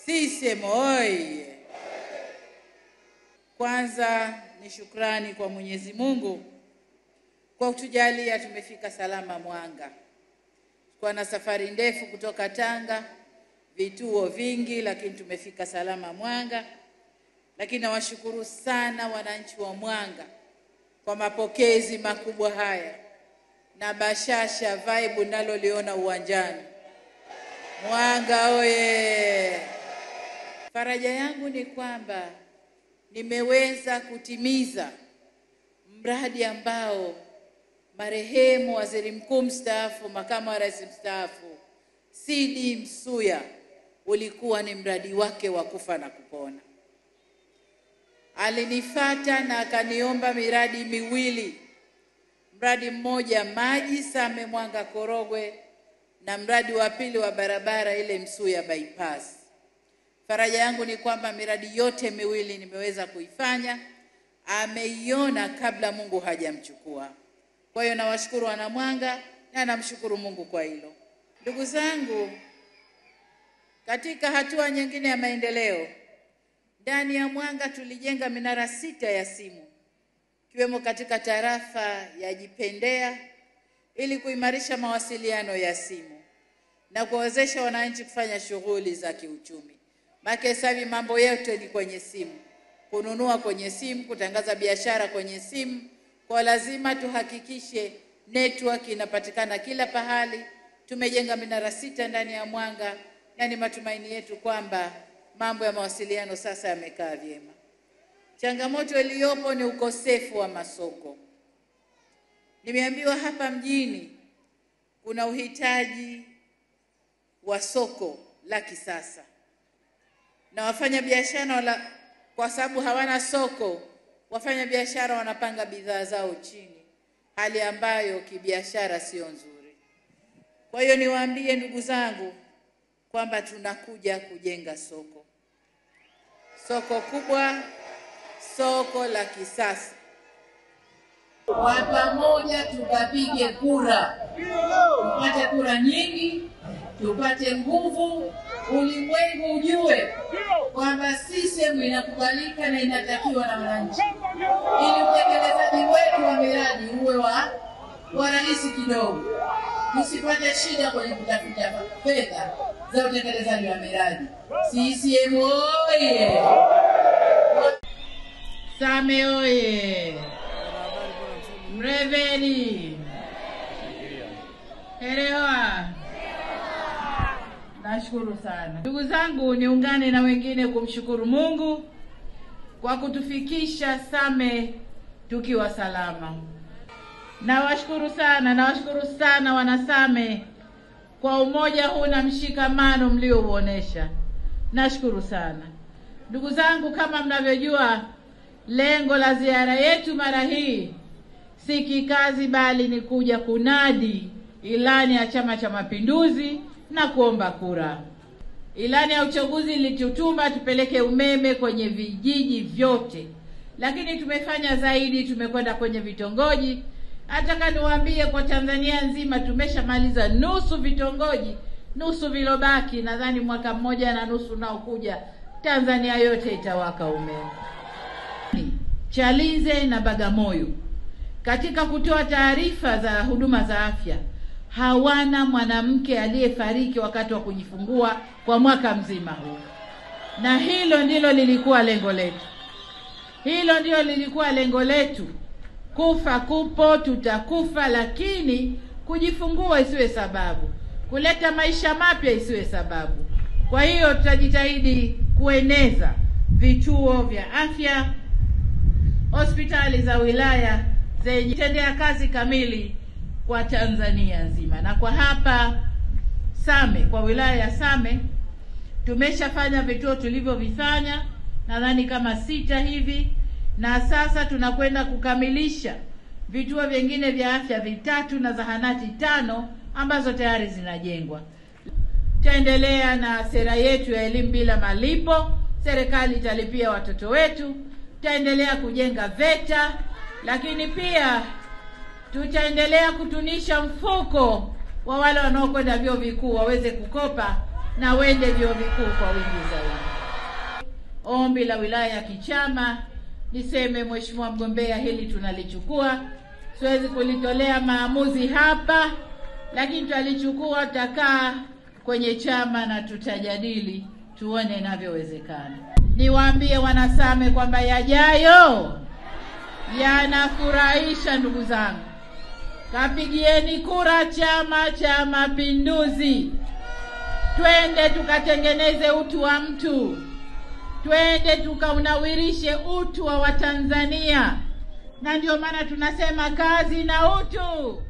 CCM oyee! Kwanza ni shukrani kwa Mwenyezi Mungu kwa kutujalia tumefika salama Mwanga. Kwa na safari ndefu kutoka Tanga, vituo vingi, lakini tumefika salama Mwanga. Lakini nawashukuru sana wananchi wa Mwanga kwa mapokezi makubwa haya na bashasha vibe naloliona uwanjani. Mwanga oye! Faraja yangu ni kwamba nimeweza kutimiza mradi ambao marehemu Waziri Mkuu mstaafu, Makamu wa Rais mstaafu CD Msuya ulikuwa ni mradi wake wa kufa na kupona. Alinifuata na akaniomba miradi miwili. Mradi mmoja maji Same Mwanga Korogwe na mradi wa pili wa barabara ile Msuya bypass. Faraja yangu ni kwamba miradi yote miwili nimeweza kuifanya. Ameiona kabla Mungu hajamchukua. Kwa hiyo nawashukuru wana Mwanga na namshukuru Mungu kwa hilo. Ndugu zangu, katika hatua nyingine ya maendeleo, ndani ya Mwanga tulijenga minara 6 ya simu, kiwemo katika tarafa ya Jipendea ili kuimarisha mawasiliano ya simu na kuwezesha wananchi kufanya shughuli za kiuchumi. Maana sasa mambo yote ni kwenye simu. Kununua kwenye simu, kutangaza biashara kwenye simu. Kwa lazima tuhakikishe network inapatikana kila pahali. Tumejenga minara 6 ndani ya Mwanga na ni matumaini yetu kwamba mambo ya mawasiliano sasa yamekaa vyema. Changamoto iliyopo ni ukosefu wa masoko. Nimeambiwa hapa mjini kuna uhitaji wa soko la kisasa. Na wafanya biashara kwa sababu hawana soko, wafanya biashara wanapanga bidhaa zao chini, hali ambayo kibiashara sio nzuri. Kwa hiyo niwaambie ndugu zangu kwamba tunakuja kujenga soko. Soko kubwa, soko la kisasa. Kwa pamoja tukapige kura. Tupate kura nyingi, tupate nguvu, ulimwengu ujue kwamba CCM inakubalika na inatakiwa na wananchi. Ili utekelezaji wetu wa miradi uwe wa rahisi kidogo. Tusipate shida kwenye kutafuta fedha za utekelezaji wa miradi. CCM oye! Same oye! Mreveli! Herewa! Nashukuru sana. Ndugu zangu, niungane na wengine kumshukuru Mungu kwa kutufikisha Same tukiwa salama. Nawashukuru sana wanasame kwa umoja huu na mshikamano mliouonesha. Nashukuru sana. Ndugu zangu, kama mnavyojua, lengo la ziara yetu mara hii si kikazi bali ni kuja kunadi ilani ya Chama cha Mapinduzi na kuomba kura. Ilani ya uchaguzi ilitutuma tupeleke umeme kwenye vijiji vyote. Lakini tumefanya zaidi, tumekwenda kwenye vitongoji. Nataka niwaambie kwa Tanzania nzima tumeshamaliza nusu vitongoji, nusu vilobaki. Nadhani mwaka 1.5 unaokuja Tanzania yote itawaka umeme. Chalinze na Bagamoyo katika kutoa taarifa za huduma za afya hawana mwanamke aliyefariki wakati wa kujifungua kwa mwaka mzima huu. Na hilo ndilo lilikuwa lengo letu. Kufa kupo, tutakufa, lakini kujifungua isiwe sababu. Kuleta maisha mapya isiwe sababu. Kwa hiyo tutajitahidi kueneza vituo vya afya, hospitali za wilaya zenye tendea kazi kamili kwa Tanzania nzima. Na kwa hapa Same, kwa wilaya ya Same tumeshafanya vituo tulivyovifanya, nadhani kama 6 hivi, na sasa tunakwenda kukamilisha vituo vingine vya afya 3 na zahanati 5 ambazo tayari zinajengwa. Tutaendelea na sera yetu ya elimu bila malipo. Serikali italipia watoto wetu. Tutaendelea kujenga VETA, lakini pia tutaendelea kutunisha mfuko wa wale wanaokwenda vyuo vikuu waweze kukopa na wende vyuo vikuu kwa wingi zaidi. Ombi la wilaya ya kichama, niseme mheshimiwa mgombea, hili tunalichukua. Siwezi kulitolea maamuzi hapa, lakini tutalichukua, tutakaa kwenye chama na tutajadili tuone inavyowezekana. Niwaambie wanasame kwamba yajayo yanafurahisha ndugu zangu. Kapigieni kura Chama cha Mapinduzi. Twende tukatengeneze utu wa mtu. Twende tukaunawirishe utu wa Watanzania. Na ndio maana tunasema kazi na utu.